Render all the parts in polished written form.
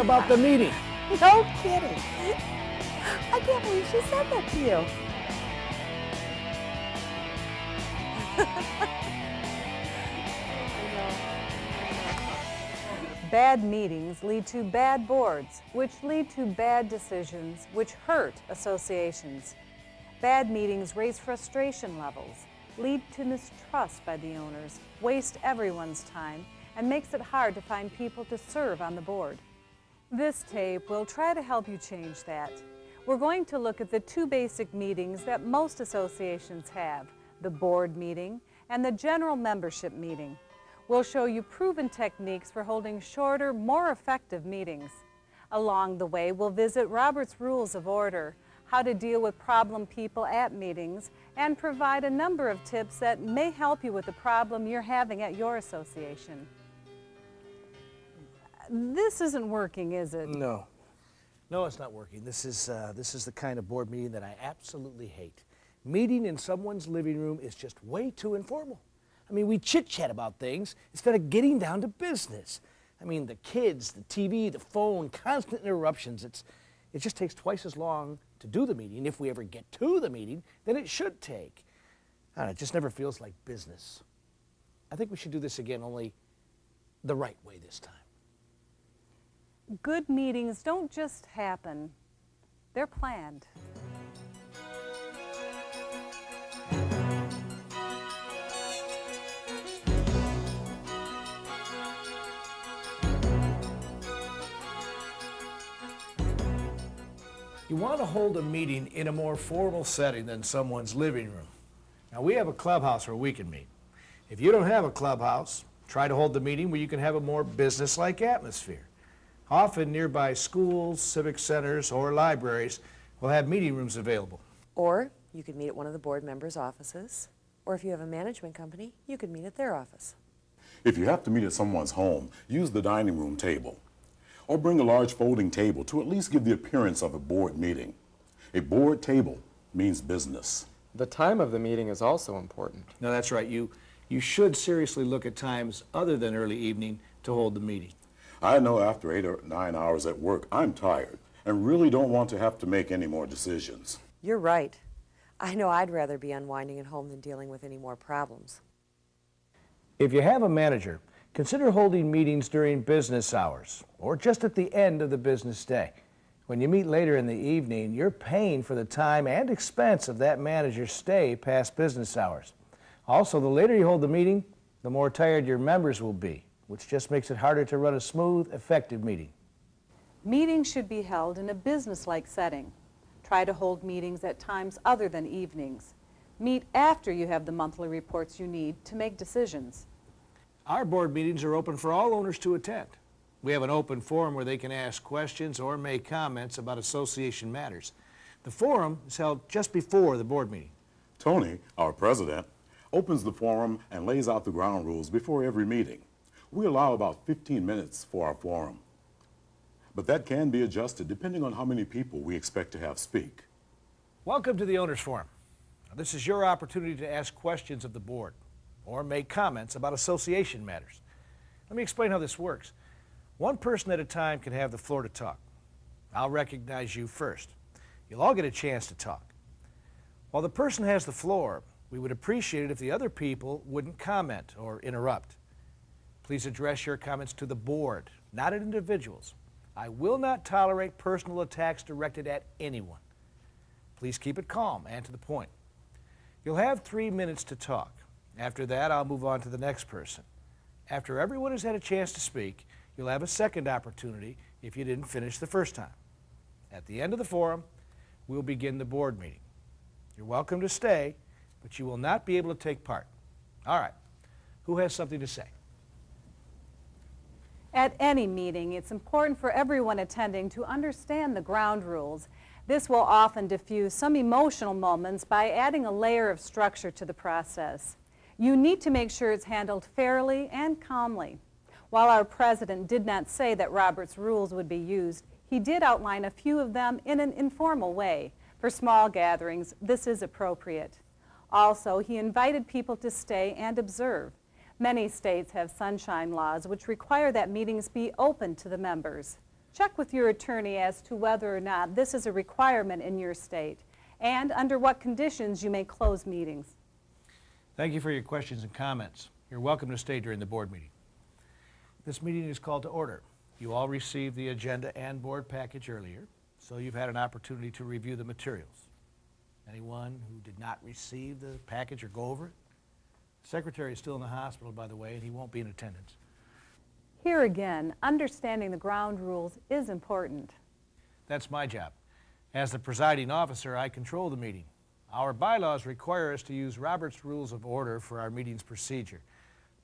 about the meeting. No kidding. I can't believe she said that to you. Bad meetings lead to bad boards, which lead to bad decisions, which hurt associations. Bad meetings raise frustration levels, lead to mistrust by the owners, waste everyone's time, and makes it hard to find people to serve on the board. This tape will try to help you change that. We're going to look at the two basic meetings that most associations have, the board meeting and the general membership meeting. We'll show you proven techniques for holding shorter, more effective meetings. Along the way, we'll visit Robert's Rules of Order, how to deal with problem people at meetings, and provide a number of tips that may help you with the problem you're having at your association. This isn't working, is it? No. No, it's not working. This is the kind of board meeting that I absolutely hate. Meeting in someone's living room is just way too informal. I mean, we chit-chat about things instead of getting down to business. I mean, the kids, the TV, the phone, constant interruptions. It just takes twice as long to do the meeting, if we ever get to the meeting, than it should take. It just never feels like business. I think we should do this again, only the right way this time. Good meetings don't just happen. They're planned. You want to hold a meeting in a more formal setting than someone's living room. Now, we have a clubhouse where we can meet. If you don't have a clubhouse, try to hold the meeting where you can have a more business-like atmosphere. Often nearby schools, civic centers, or libraries will have meeting rooms available. Or you could meet at one of the board members' offices. Or if you have a management company, you could meet at their office. If you have to meet at someone's home, use the dining room table. Or bring a large folding table to at least give the appearance of a board meeting. A board table means business. The time of the meeting is also important. No, that's right. You should seriously look at times other than early evening to hold the meeting. I know after 8 or 9 hours at work, I'm tired and really don't want to have to make any more decisions. You're right. I know I'd rather be unwinding at home than dealing with any more problems. If you have a manager, consider holding meetings during business hours or just at the end of the business day. When you meet later in the evening, you're paying for the time and expense of that manager's stay past business hours. Also, the later you hold the meeting, the more tired your members will be, which just makes it harder to run a smooth, effective meeting. Meetings should be held in a business-like setting. Try to hold meetings at times other than evenings. Meet after you have the monthly reports you need to make decisions. Our board meetings are open for all owners to attend. We have an open forum where they can ask questions or make comments about association matters. The forum is held just before the board meeting. Tony, our president, opens the forum and lays out the ground rules before every meeting. We allow about 15 minutes for our forum, but that can be adjusted depending on how many people we expect to have speak. Welcome to the Owners Forum. Now, this is your opportunity to ask questions of the board or make comments about association matters. Let me explain how this works. One person at a time can have the floor to talk. I'll recognize you first. You'll all get a chance to talk. While the person has the floor, we would appreciate it if the other people wouldn't comment or interrupt. Please address your comments to the board, not at individuals. I will not tolerate personal attacks directed at anyone. Please keep it calm and to the point. You'll have 3 minutes to talk. After that, I'll move on to the next person. After everyone has had a chance to speak, you'll have a second opportunity if you didn't finish the first time. At the end of the forum, we'll begin the board meeting. You're welcome to stay, but you will not be able to take part. All right, who has something to say? At any meeting, it's important for everyone attending to understand the ground rules. This will often diffuse some emotional moments by adding a layer of structure to the process. You need to make sure it's handled fairly and calmly. While our president did not say that Robert's rules would be used, he did outline a few of them in an informal way. For small gatherings, this is appropriate. Also, he invited people to stay and observe. Many states have sunshine laws which require that meetings be open to the members. Check with your attorney as to whether or not this is a requirement in your state and under what conditions you may close meetings. Thank you for your questions and comments. You're welcome to stay during the board meeting. This meeting is called to order. You all received the agenda and board package earlier, so you've had an opportunity to review the materials. Anyone who did not receive the package or go over it? The secretary is still in the hospital, by the way, and he won't be in attendance. Here again, understanding the ground rules is important. That's my job. As the presiding officer, I control the meeting. Our bylaws require us to use Robert's Rules of Order for our meeting's procedure.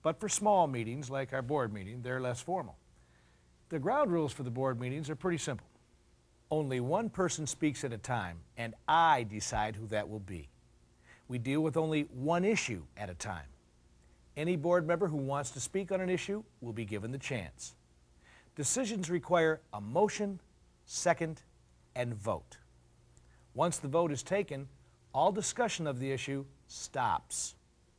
But for small meetings, like our board meeting, they're less formal. The ground rules for the board meetings are pretty simple. Only one person speaks at a time, and I decide who that will be. We deal with only one issue at a time. Any board member who wants to speak on an issue will be given the chance. Decisions require a motion, second, and vote. Once the vote is taken, all discussion of the issue stops.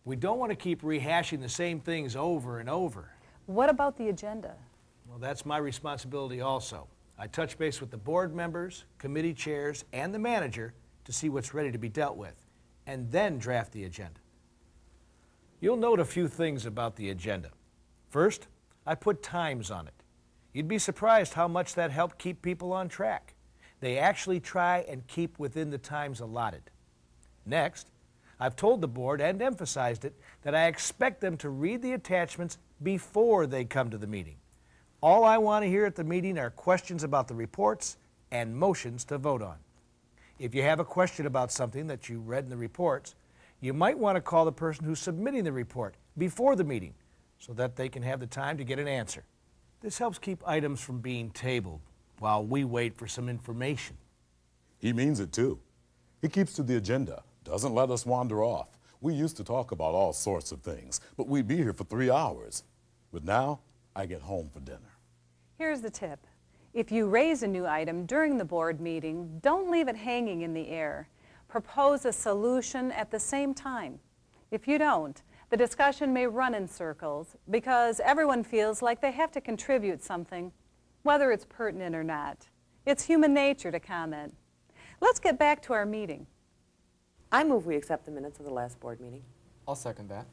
We don't want to keep rehashing the same things over and over. What about the agenda? Well, that's my responsibility also. I touch base with the board members, committee chairs, and the manager to see what's ready to be dealt with, and then draft the agenda. You'll note a few things about the agenda. First, I put times on it. You'd be surprised how much that helped keep people on track. They actually try and keep within the times allotted. Next, I've told the board and emphasized it that I expect them to read the attachments before they come to the meeting. All I want to hear at the meeting are questions about the reports and motions to vote on. If you have a question about something that you read in the reports, you might want to call the person who's submitting the report before the meeting so that they can have the time to get an answer. This helps keep items from being tabled while we wait for some information. He means it too. He keeps to the agenda, doesn't let us wander off. We used to talk about all sorts of things, but we'd be here for 3 hours. But now, I get home for dinner. Here's the tip. If you raise a new item during the board meeting, don't leave it hanging in the air. Propose a solution at the same time. If you don't, the discussion may run in circles because everyone feels like they have to contribute something, whether it's pertinent or not. It's human nature to comment. Let's get back to our meeting. I move we accept the minutes of the last board meeting. I'll second that.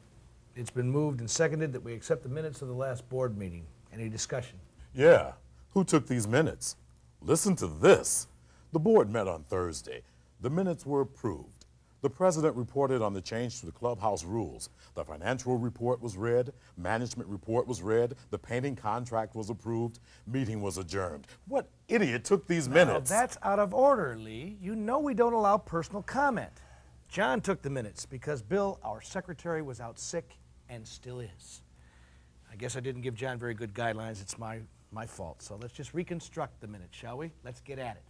It's been moved and seconded that we accept the minutes of the last board meeting. Any discussion? Yeah, who took these minutes? Listen to this. The board met on Thursday. The minutes were approved. The president reported on the change to the clubhouse rules. The financial report was read, management report was read, the painting contract was approved, meeting was adjourned. What idiot took these minutes? Now, that's out of order, Lee. You know we don't allow personal comment. John took the minutes because Bill, our secretary, was out sick and still is. I guess I didn't give John very good guidelines. It's my fault. So let's just reconstruct the minutes, shall we? Let's get at it.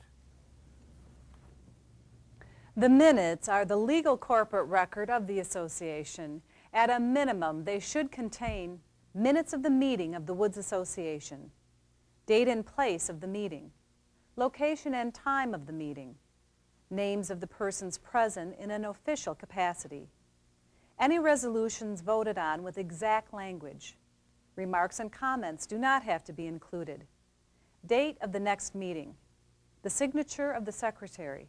The minutes are the legal corporate record of the association. At a minimum, they should contain minutes of the meeting of the Woods Association, date and place of the meeting, location and time of the meeting, names of the persons present in an official capacity, any resolutions voted on with exact language. Remarks and comments do not have to be included. Date of the next meeting, the signature of the secretary.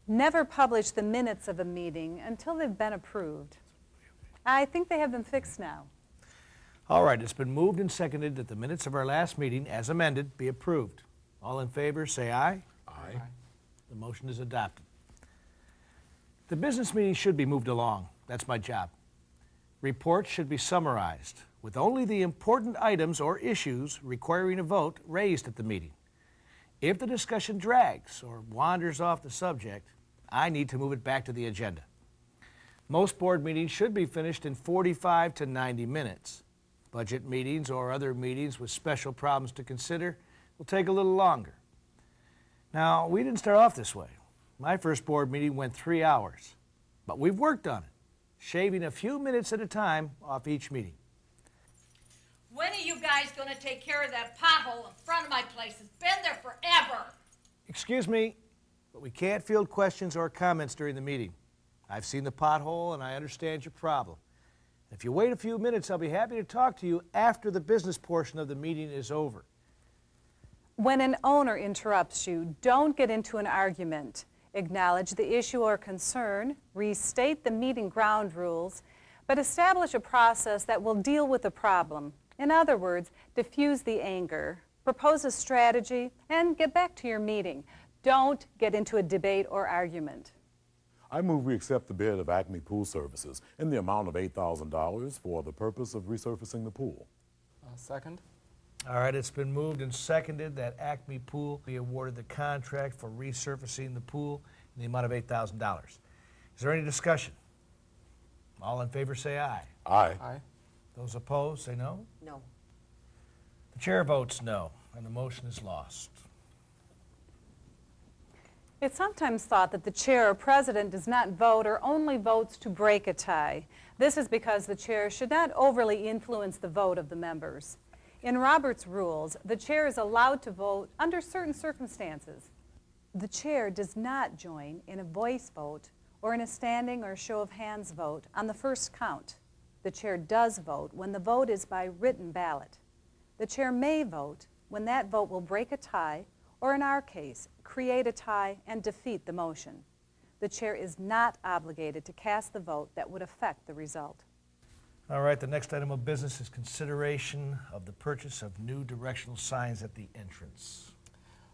Never publish the minutes of a meeting until they've been approved. I think they have been fixed now. All right, it's been moved and seconded that the minutes of our last meeting, as amended, be approved. All in favor, say aye. Aye. The motion is adopted. The business meeting should be moved along. That's my job. Reports should be summarized with only the important items or issues requiring a vote raised at the meeting. If the discussion drags or wanders off the subject, I need to move it back to the agenda. Most board meetings should be finished in 45 to 90 minutes. Budget meetings or other meetings with special problems to consider will take a little longer. Now, we didn't start off this way. My first board meeting went 3 hours, but we've worked on it, shaving a few minutes at a time off each meeting. When are you guys going to take care of that pothole in front of my place? It's been there forever. Excuse me, but we can't field questions or comments during the meeting. I've seen the pothole and I understand your problem. If you wait a few minutes, I'll be happy to talk to you after the business portion of the meeting is over. When an owner interrupts you, don't get into an argument. Acknowledge the issue or concern, restate the meeting ground rules, but establish a process that will deal with the problem. In other words, diffuse the anger, propose a strategy, and get back to your meeting. Don't get into a debate or argument. I move we accept the bid of Acme Pool Services in the amount of $8,000 for the purpose of resurfacing the pool. Second? All right, it's been moved and seconded that Acme Pool be awarded the contract for resurfacing the pool in the amount of $8,000. Is there any discussion? All in favor say aye. Aye. Aye. Those opposed say no. No. The chair votes no, and the motion is lost. It's sometimes thought that the chair or president does not vote or only votes to break a tie. This is because the chair should not overly influence the vote of the members. In Robert's rules, the chair is allowed to vote under certain circumstances. The chair does not join in a voice vote or in a standing or show of hands vote on the first count. The chair does vote when the vote is by written ballot. The chair may vote when that vote will break a tie, or in our case, create a tie and defeat the motion. The chair is not obligated to cast the vote that would affect the result. All right, the next item of business is consideration of the purchase of new directional signs at the entrance.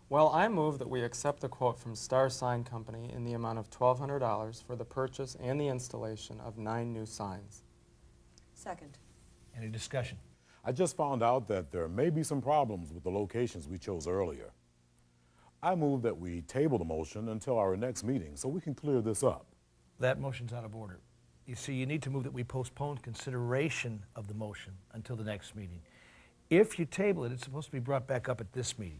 Well, I move that we accept the quote from Star Sign Company in the amount of $1,200 for the purchase and the installation of 9 new signs. Second. Any discussion? I just found out that there may be some problems with the locations we chose earlier. I move that we table the motion until our next meeting so we can clear this up. That motion's out of order. You see, you need to move that we postpone consideration of the motion until the next meeting. If you table it, it's supposed to be brought back up at this meeting.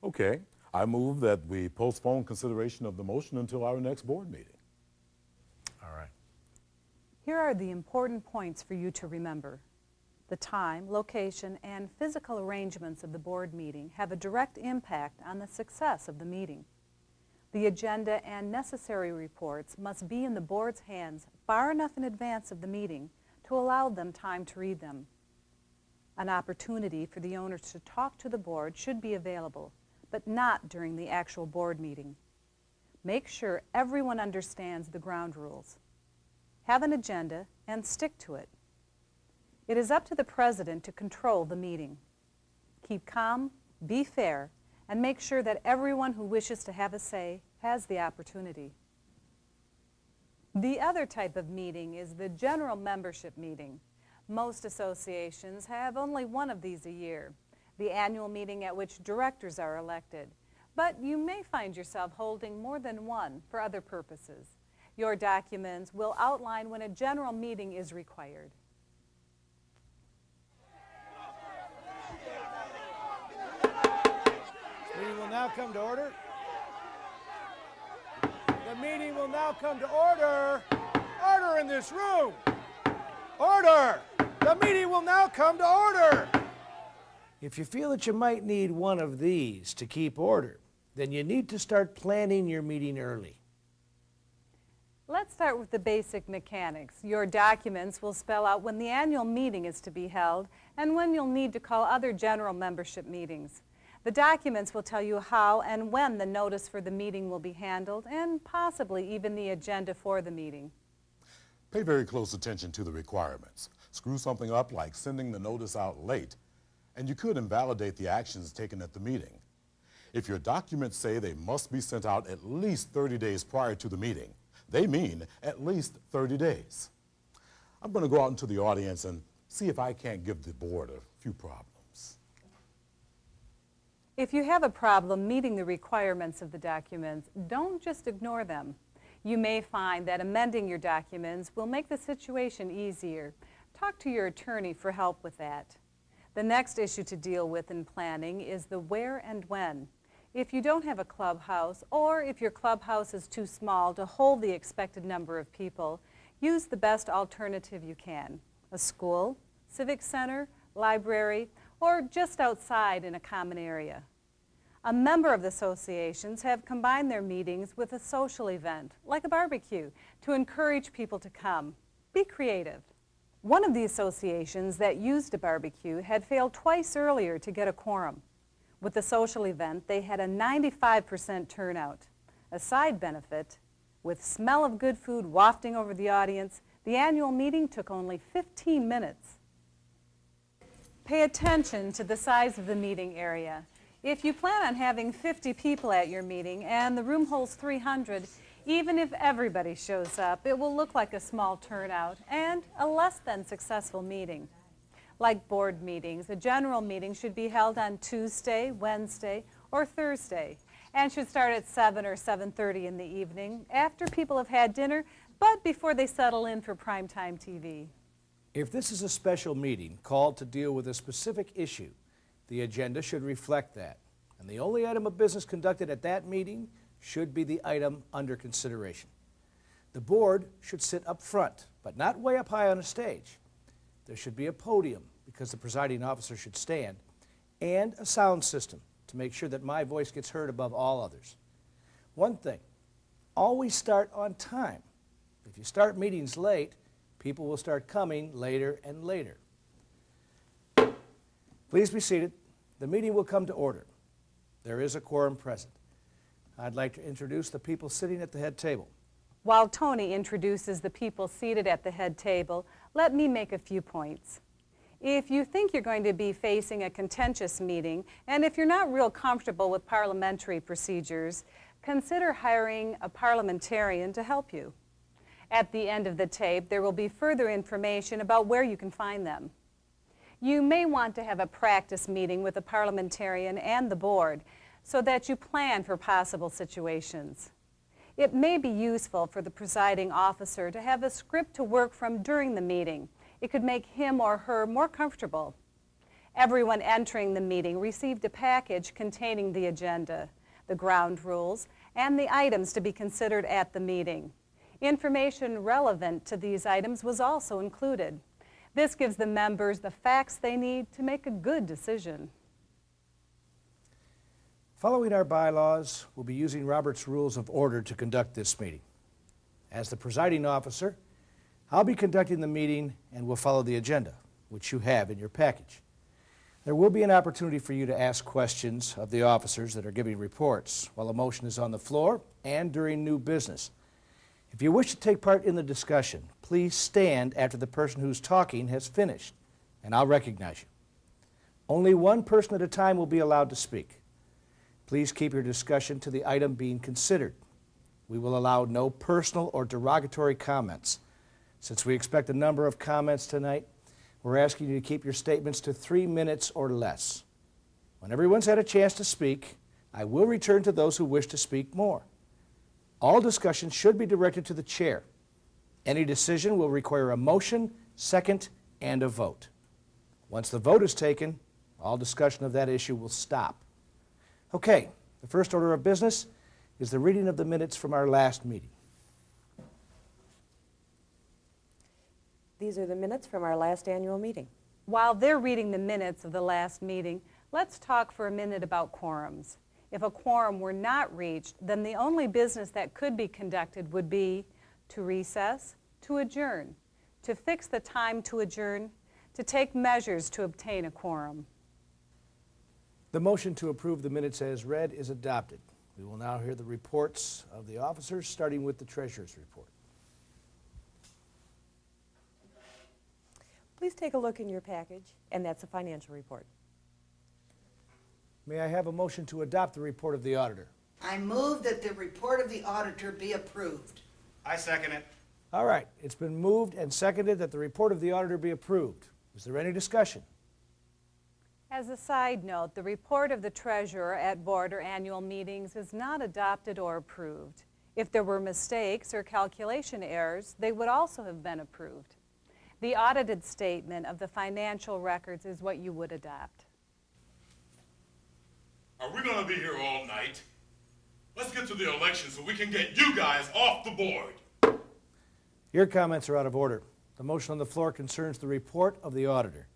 Okay, I move that we postpone consideration of the motion until our next board meeting. All right. Here are the important points for you to remember. The time, location, and physical arrangements of the board meeting have a direct impact on the success of the meeting. The agenda and necessary reports must be in the board's hands far enough in advance of the meeting to allow them time to read them. An opportunity for the owners to talk to the board should be available, but not during the actual board meeting. Make sure everyone understands the ground rules. Have an agenda and stick to it. It is up to the president to control the meeting. Keep calm, be fair, and make sure that everyone who wishes to have a say has the opportunity. The other type of meeting is the general membership meeting. Most associations have only one of these a year, the annual meeting at which directors are elected. But you may find yourself holding more than one for other purposes. Your documents will outline when a general meeting is required. Meeting will now come to order. The meeting will now come to order. Order in this room. Order. The meeting will now come to order. If you feel that you might need one of these to keep order, then you need to start planning your meeting early. Let's start with the basic mechanics. Your documents will spell out when the annual meeting is to be held and when you'll need to call other general membership meetings. The documents will tell you how and when the notice for the meeting will be handled and possibly even the agenda for the meeting. Pay very close attention to the requirements. Screw something up like sending the notice out late, and you could invalidate the actions taken at the meeting. If your documents say they must be sent out at least 30 days prior to the meeting, they mean at least 30 days. I'm going to go out into the audience and see if I can't give the board a few problems. If you have a problem meeting the requirements of the documents, don't just ignore them. You may find that amending your documents will make the situation easier. Talk to your attorney for help with that. The next issue to deal with in planning is the where and when. If you don't have a clubhouse, or if your clubhouse is too small to hold the expected number of people, use the best alternative you can. A school, civic center, library, or just outside in a common area. A member of the associations have combined their meetings with a social event, like a barbecue, to encourage people to come. Be creative. One of the associations that used a barbecue had failed twice earlier to get a quorum. With the social event, they had a 95% turnout. A side benefit, with smell of good food wafting over the audience, the annual meeting took only 15 minutes. Pay attention to the size of the meeting area. If you plan on having 50 people at your meeting and the room holds 300, even if everybody shows up, it will look like a small turnout and a less than successful meeting. Like board meetings, a general meeting should be held on Tuesday, Wednesday, or Thursday, and should start at 7 or 7:30 in the evening after people have had dinner, but before they settle in for primetime TV. If this is a special meeting called to deal with a specific issue, the agenda should reflect that, and the only item of business conducted at that meeting should be the item under consideration. The board should sit up front, but not way up high on a stage. There should be a podium, because the presiding officer should stand, and a sound system to make sure that my voice gets heard above all others. One thing, always start on time. If you start meetings late, people will start coming later and later. Please be seated. The meeting will come to order. There is a quorum present. I'd like to introduce the people sitting at the head table. While Tony introduces the people seated at the head table, let me make a few points. If you think you're going to be facing a contentious meeting, and if you're not real comfortable with parliamentary procedures, consider hiring a parliamentarian to help you. At the end of the tape, there will be further information about where you can find them. You may want to have a practice meeting with the parliamentarian and the board so that you plan for possible situations. It may be useful for the presiding officer to have a script to work from during the meeting. It could make him or her more comfortable. Everyone entering the meeting received a package containing the agenda, the ground rules, and the items to be considered at the meeting. Information relevant to these items was also included. This gives the members the facts they need to make a good decision. Following our bylaws, we'll be using Robert's Rules of Order to conduct this meeting. As the presiding officer, I'll be conducting the meeting and will follow the agenda, which you have in your package. There will be an opportunity for you to ask questions of the officers that are giving reports while a motion is on the floor and during new business. If you wish to take part in the discussion, please stand after the person who's talking has finished, and I'll recognize you. Only one person at a time will be allowed to speak. Please keep your discussion to the item being considered. We will allow no personal or derogatory comments. Since we expect a number of comments tonight, we're asking you to keep your statements to 3 minutes or less. When everyone's had a chance to speak, I will return to those who wish to speak more. All discussion should be directed to the chair. Any decision will require a motion, second, and a vote. Once the vote is taken, all discussion of that issue will stop. Okay, the first order of business is the reading of the minutes from our last meeting. These are the minutes from our last annual meeting. While they're reading the minutes of the last meeting, let's talk for a minute about quorums. If a quorum were not reached, then the only business that could be conducted would be to recess, to adjourn, to fix the time to adjourn, to take measures to obtain a quorum. The motion to approve the minutes as read is adopted. We will now hear the reports of the officers, starting with the treasurer's report. Please take a look in your package, and that's a financial report. May I have a motion to adopt the report of the auditor? I move that the report of the auditor be approved. I second it. All right, it's been moved and seconded that the report of the auditor be approved. Is there any discussion? As a side note, the report of the treasurer at board or annual meetings is not adopted or approved. If there were mistakes or calculation errors, they would also have been approved. The audited statement of the financial records is what you would adopt. Are we gonna be here all night? Let's get to the election so we can get you guys off the board. Your comments are out of order. The motion on the floor concerns the report of the auditor.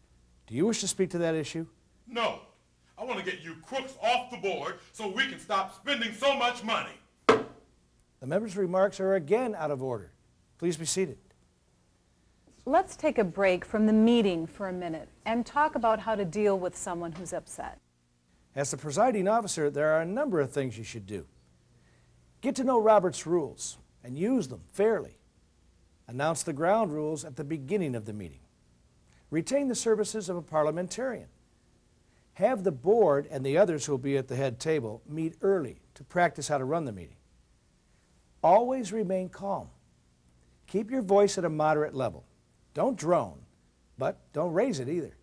Do you wish to speak to that issue? No, I want to get you crooks off the board so we can stop spending so much money. The member's remarks are again out of order. Please be seated. Let's take a break from the meeting for a minute and talk about how to deal with someone who's upset. As the presiding officer, there are a number of things you should do. Get to know Robert's rules and use them fairly. Announce the ground rules at the beginning of the meeting. Retain the services of a parliamentarian. Have the board and the others who will be at the head table meet early to practice how to run the meeting. Always remain calm. Keep your voice at a moderate level. Don't drone, but don't raise it either.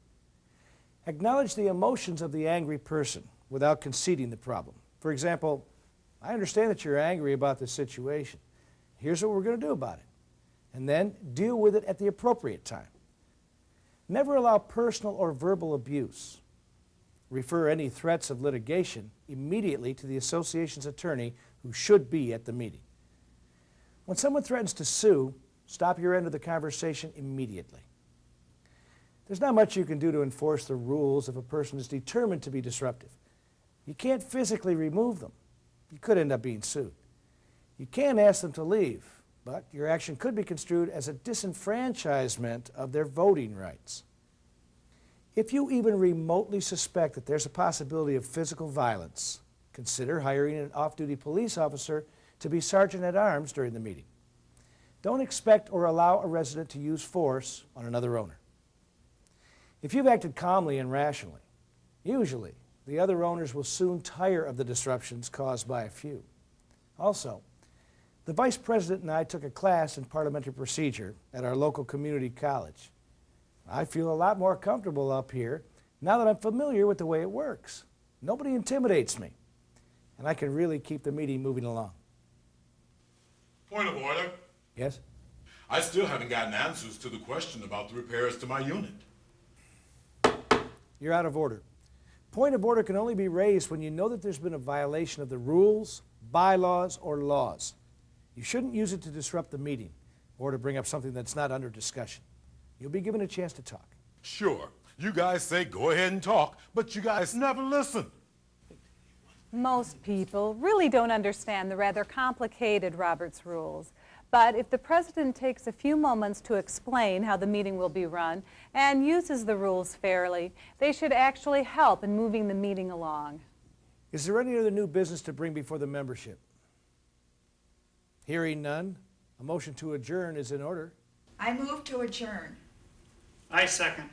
Acknowledge the emotions of the angry person without conceding the problem. For example, I understand that you're angry about this situation. Here's what we're going to do about it. And then deal with it at the appropriate time. Never allow personal or verbal abuse. Refer any threats of litigation immediately to the association's attorney who should be at the meeting. When someone threatens to sue, stop your end of the conversation immediately. There's not much you can do to enforce the rules if a person is determined to be disruptive. You can't physically remove them. You could end up being sued. You can ask them to leave, but your action could be construed as a disenfranchisement of their voting rights. If you even remotely suspect that there's a possibility of physical violence, consider hiring an off-duty police officer to be sergeant-at-arms during the meeting. Don't expect or allow a resident to use force on another owner. If you've acted calmly and rationally, usually the other owners will soon tire of the disruptions caused by a few. Also, the Vice President and I took a class in parliamentary procedure at our local community college. I feel a lot more comfortable up here now that I'm familiar with the way it works. Nobody intimidates me, and I can really keep the meeting moving along. Point of order. Yes? I still haven't gotten answers to the question about the repairs to my unit. You're out of order. Point of order can only be raised when you know that there's been a violation of the rules, bylaws, or laws. You shouldn't use it to disrupt the meeting or to bring up something that's not under discussion. You'll be given a chance to talk. Sure, you guys say go ahead and talk, but you guys never listen. Most people really don't understand the rather complicated Robert's rules. But if the president takes a few moments to explain how the meeting will be run and uses the rules fairly, they should actually help in moving the meeting along. Is there any other new business to bring before the membership? Hearing none, a motion to adjourn is in order. I move to adjourn. I second.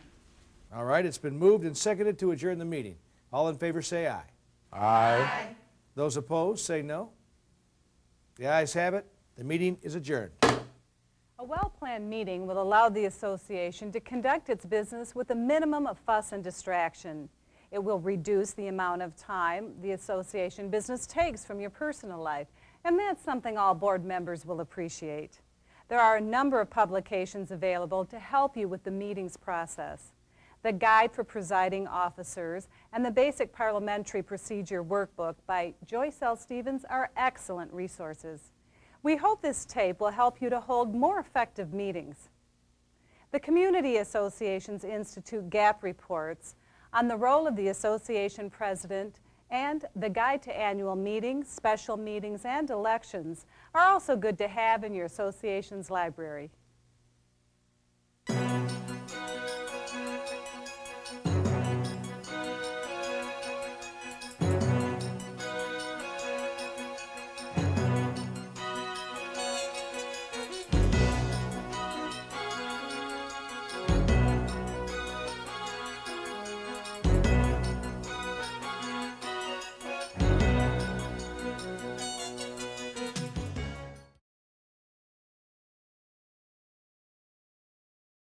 All right, it's been moved and seconded to adjourn the meeting. All in favor say aye. Aye. Those opposed say no. The ayes have it. The meeting is adjourned. A well-planned meeting will allow the association to conduct its business with a minimum of fuss and distraction. It will reduce the amount of time the association business takes from your personal life, and that's something all board members will appreciate. There are a number of publications available to help you with the meetings process. The Guide for Presiding Officers and the Basic Parliamentary Procedure Workbook by Joyce L. Stevens are excellent resources. We hope this tape will help you to hold more effective meetings. The Community Associations Institute GAP reports on the role of the association president and the Guide to Annual Meetings, Special Meetings, and Elections are also good to have in your association's library.